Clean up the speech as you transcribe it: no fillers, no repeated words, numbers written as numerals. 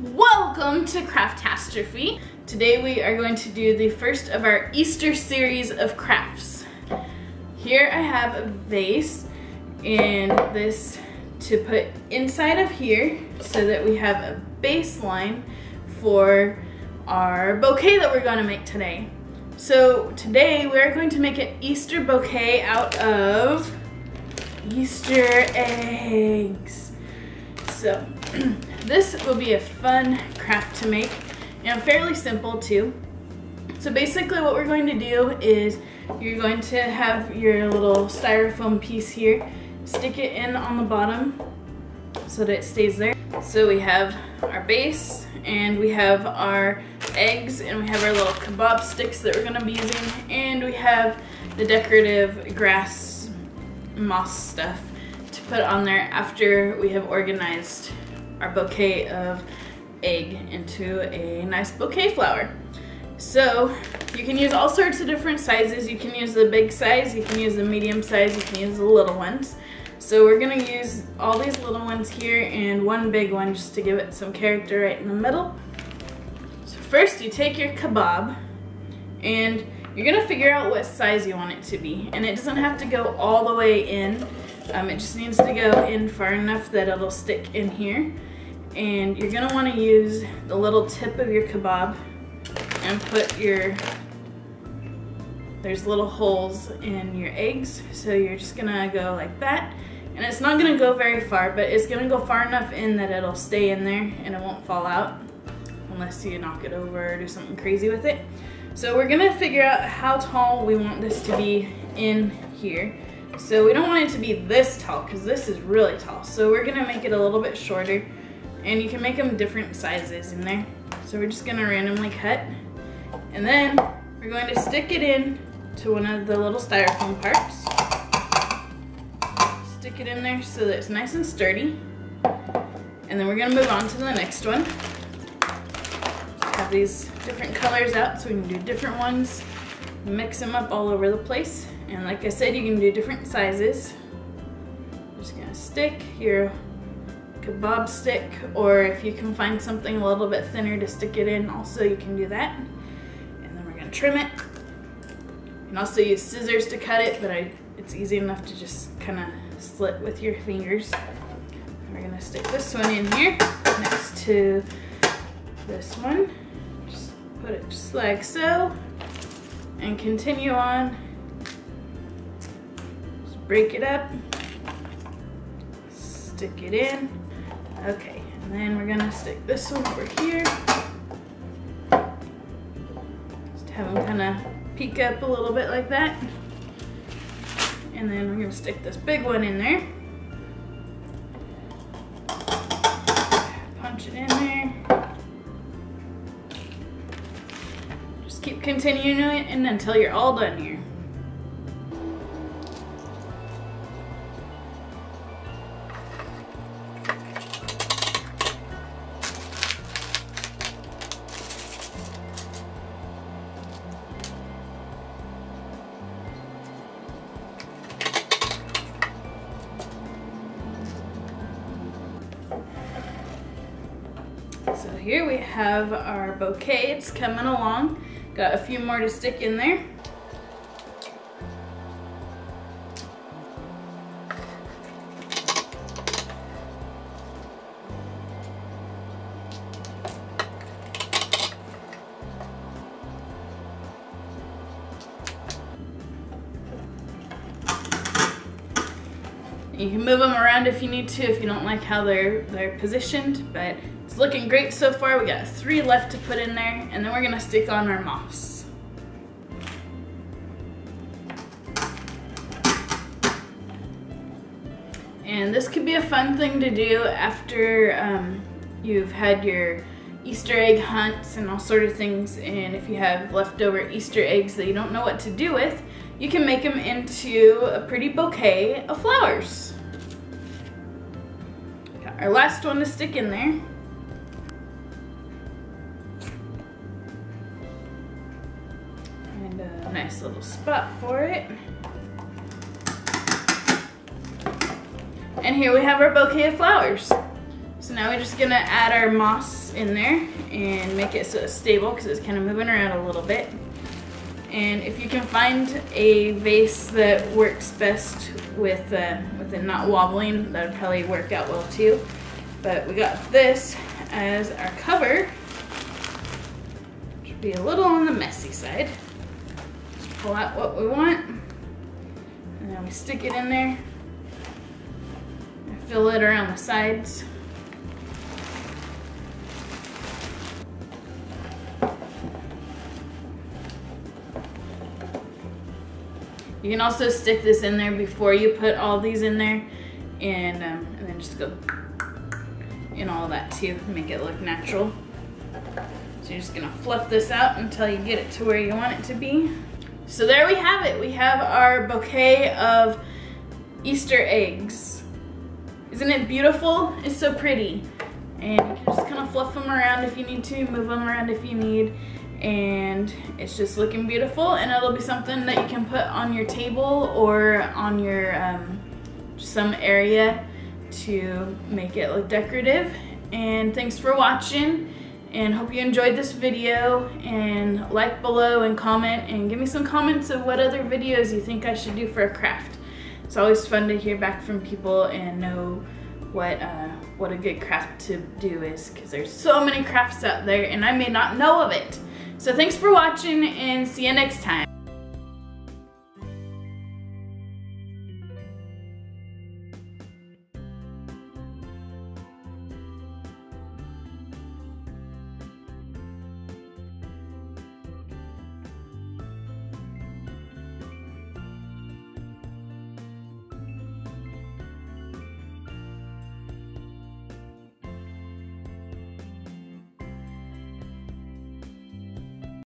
Welcome to Craftastrophe. Today we are going to do the first of our Easter series of crafts. Here I have a vase and this to put inside of here so that we have a baseline for our bouquet that we're going to make today. So today we're going to make an Easter bouquet out of Easter eggs. So this will be a fun craft to make and fairly simple too. So basically what we're going to do is you're going to have your little styrofoam piece here, stick it in on the bottom so that it stays there. So we have our base and we have our eggs and we have our little kebab sticks that we're going to be using, and we have the decorative grass moss stuff to put on there after we have organized our bouquet of egg into a nice bouquet flower. So you can use all sorts of different sizes. You can use the big size, you can use the medium size, you can use the little ones. So we're gonna use all these little ones here and one big one just to give it some character right in the middle. So first you take your kebab and you're gonna figure out what size you want it to be. And it doesn't have to go all the way in. It just needs to go in far enough that it'll stick in here. And you're gonna wanna use the little tip of your kebab and put there's little holes in your eggs. So you're just gonna go like that. And it's not gonna go very far, but it's gonna go far enough in that it'll stay in there and it won't fall out unless you knock it over or do something crazy with it. So we're gonna figure out how tall we want this to be in here. So we don't want it to be this tall because this is really tall. So we're gonna make it a little bit shorter, and you can make them different sizes in there. So we're just gonna randomly cut, and then we're going to stick it in to one of the little styrofoam parts. Stick it in there so that it's nice and sturdy. And then we're gonna move on to the next one. Just have these different colors out so we can do different ones, mix them up all over the place. And like I said, you can do different sizes. Just gonna stick your kebab stick, or if you can find something a little bit thinner to stick it in also, you can do that. And then we're gonna trim it. You can also use scissors to cut it, but it's easy enough to just kind of slit with your fingers. And we're gonna stick this one in here next to this one. Just put it just like so and continue on. Just break it up, stick it in. Okay, and then we're gonna stick this one over here. Just have them kind of peek up a little bit like that. And then we're gonna stick this big one in there. Punch it in there. Just keep continuing it and until you're all done here. So here we have our bouquet. It's coming along. Got a few more to stick in there. You can move them around if you need to, if you don't like how they're positioned, but it's looking great so far. We got 3 left to put in there, and then we're gonna stick on our moss. And this could be a fun thing to do after you've had your Easter egg hunts and all sort of things, and if you have leftover Easter eggs that you don't know what to do with, you can make them into a pretty bouquet of flowers. Got our last one to stick in there. And a nice little spot for it. And here we have our bouquet of flowers. So now we're just gonna add our moss in there and make it so it's stable because it's kind of moving around a little bit. And if you can find a vase that works best with it not wobbling, that would probably work out well too. But we got this as our cover. Should be a little on the messy side. Just pull out what we want, and then we stick it in there and fill it around the sides. You can also stick this in there before you put all these in there, and then just go and all that too, make it look natural. So you're just gonna fluff this out until you get it to where you want it to be. So there we have it. We have our bouquet of Easter eggs. Isn't it beautiful? It's so pretty. And you can just kind of fluff them around if you need to, move them around if you need. And it's just looking beautiful, and it'll be something that you can put on your table or on your some area to make it look decorative. And thanks for watching, and hope you enjoyed this video, and like below and comment and give me some comments of what other videos you think I should do for a craft. It's always fun to hear back from people and know what a good craft to do is, because there's so many crafts out there and I may not know of it. So thanks for watching, and see you next time.